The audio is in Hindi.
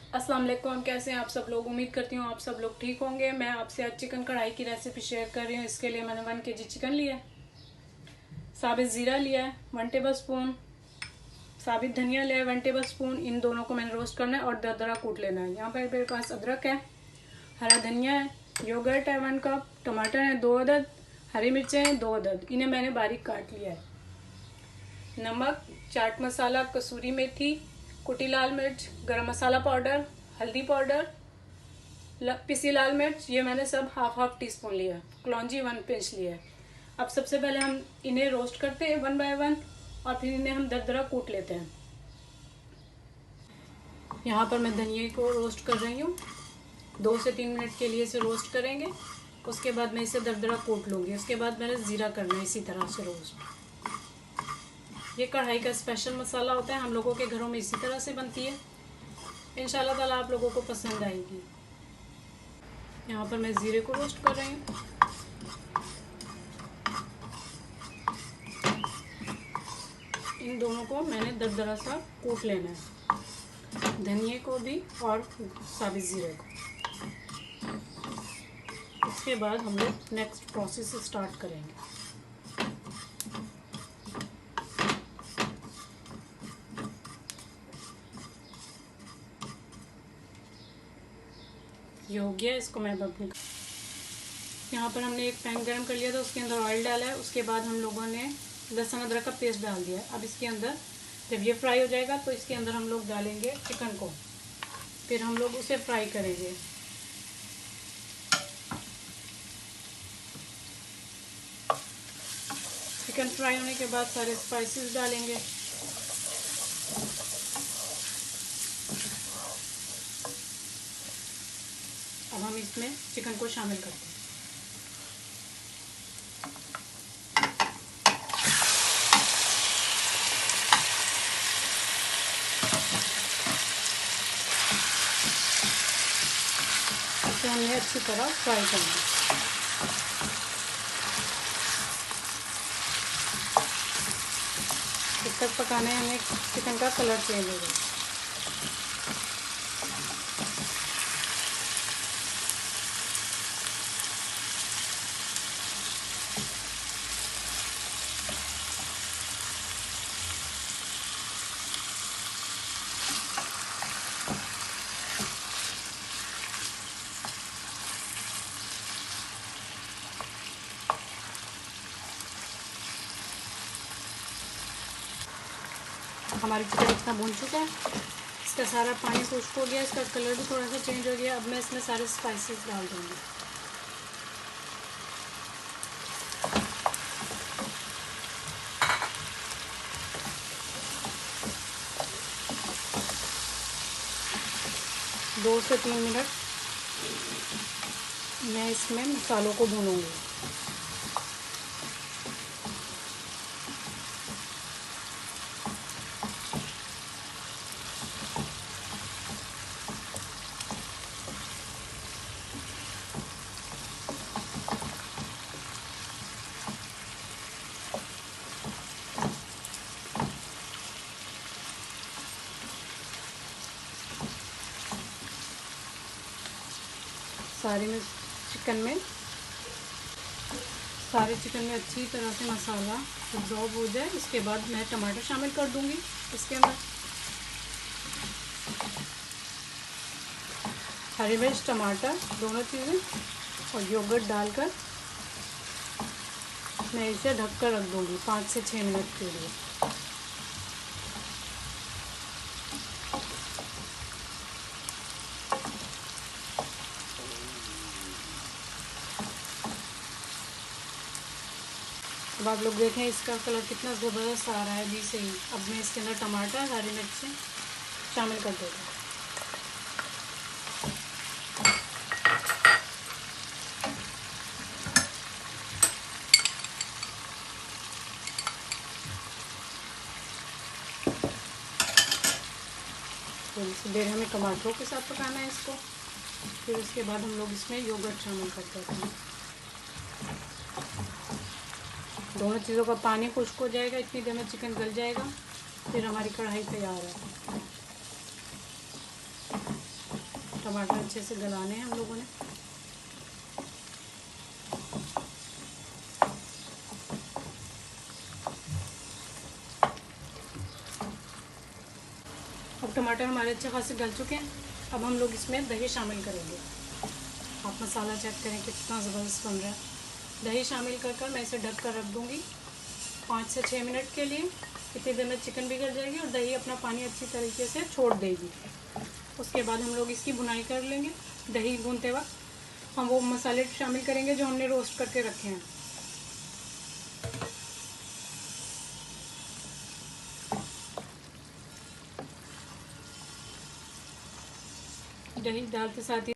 अस्सलाम वालेकुम। कैसे हैं आप सब लोग? उम्मीद करती हूँ आप सब लोग ठीक होंगे। मैं आपसे आज चिकन कढ़ाई की रेसिपी शेयर कर रही हूँ। इसके लिए मैंने 1 kg चिकन लिया है, साबित ज़ीरा लिया है 1 टेबल स्पून, साबित धनिया लिया है 1 टेबल स्पून। इन दोनों को मैंने रोस्ट करना है और दरदरा कूट लेना है। यहाँ पर मेरे पास अदरक है, हरा धनिया है, योगर्ट है 1 कप, टमाटर है 2 अदद, हरी मिर्चें हैं 2 अदद, इन्हें मैंने बारीक काट लिया है। नमक, चाट मसाला, कसूरी मेथी, कुटी लाल मिर्च, गरम मसाला पाउडर, हल्दी पाउडर, पिसी लाल मिर्च, ये मैंने सब हाफ टी-स्पून लिया है। कलौंजी 1 पिंच लिया है। अब सबसे पहले हम इन्हें रोस्ट करते हैं 1 बाय 1 और फिर इन्हें हम दरदरा कूट लेते हैं। यहाँ पर मैं धनिए को रोस्ट कर रही हूँ। 2 से 3 मिनट के लिए इसे रोस्ट करेंगे। उसके बाद मैं इसे दरदरा कूट लूँगी। उसके बाद मैंने ज़ीरा करना है इसी तरह से रोस्ट। ये कढ़ाई का स्पेशल मसाला होता है, हम लोगों के घरों में इसी तरह से बनती है। इंशाल्लाह ताला आप लोगों को पसंद आएगी। यहाँ पर मैं ज़ीरे को रोस्ट कर रही हूँ। इन दोनों को मैंने दरदरा सा कूट लेना है, धनिए को भी और साबित ज़ीरे को। इसके बाद हम लोग नेक्स्ट प्रोसेस स्टार्ट करेंगे। ये हो गया, इसको मैं अपने यहाँ पर हमने एक पैन गरम कर लिया था, उसके अंदर ऑयल डाला है। उसके बाद हम लोगों ने लहसुन अदरक का पेस्ट डाल दिया है। अब इसके अंदर जब ये फ्राई हो जाएगा तो इसके अंदर हम लोग डालेंगे चिकन को, फिर हम लोग उसे फ्राई करेंगे। चिकन फ्राई होने के बाद सारे स्पाइसेस डालेंगे। अब हम इसमें चिकन को शामिल करते हैं। इसे हमने अच्छी तरह फ्राई करना है। जब तक पकाना है हमें चिकन का कलर चेंज हो जाए। हमारी चिकन इतना भून चुका है, इसका सारा पानी खुश्क हो गया, इसका कलर भी थोड़ा सा चेंज हो गया। अब मैं इसमें सारे स्पाइसेस डाल दूँगी। दो से 3 मिनट मैं इसमें मसालों को भूनूंगी। सारे चिकन में अच्छी तरह से मसाला एब्जॉर्ब हो जाए। इसके बाद मैं टमाटर शामिल कर दूंगी इसके अंदर। हरी मिर्च, टमाटर दोनों चीज़ें और योगर्ट डालकर मैं इसे ढककर रख दूंगी 5 से 6 मिनट के लिए। अब आप लोग देखें इसका कलर कितना ज़बरदस्त आ रहा है अभी से ही। अब मैं इसके अंदर टमाटर, हरी मिर्चें शामिल कर देती हूँ। थोड़ी सी देर हमें टमाटरों के साथ पकाना है इसको। फिर उसके बाद हम लोग इसमें योगर्ट शामिल कर देते हैं। दोनों चीज़ों का पानी खुश्क हो जाएगा, इतनी देर में चिकन गल जाएगा, फिर हमारी कढ़ाई तैयार है। टमाटर अच्छे से गलाने हैं हम लोगों ने। अब टमाटर हमारे अच्छे खासे गल चुके हैं। अब हम लोग इसमें दही शामिल करेंगे। आप मसाला चेक करें कितना ज़बरदस्त बन रहा है। दही शामिल कर मैं इसे ढक कर रख दूँगी 5 से 6 मिनट के लिए। इतनी देर में चिकन भी गल जाएगी और दही अपना पानी अच्छी तरीके से छोड़ देगी। उसके बाद हम लोग इसकी भुनाई कर लेंगे। दही भूनते वक्त हम वो मसाले शामिल करेंगे जो हमने रोस्ट करके रखे हैं। दही डालते साथ ही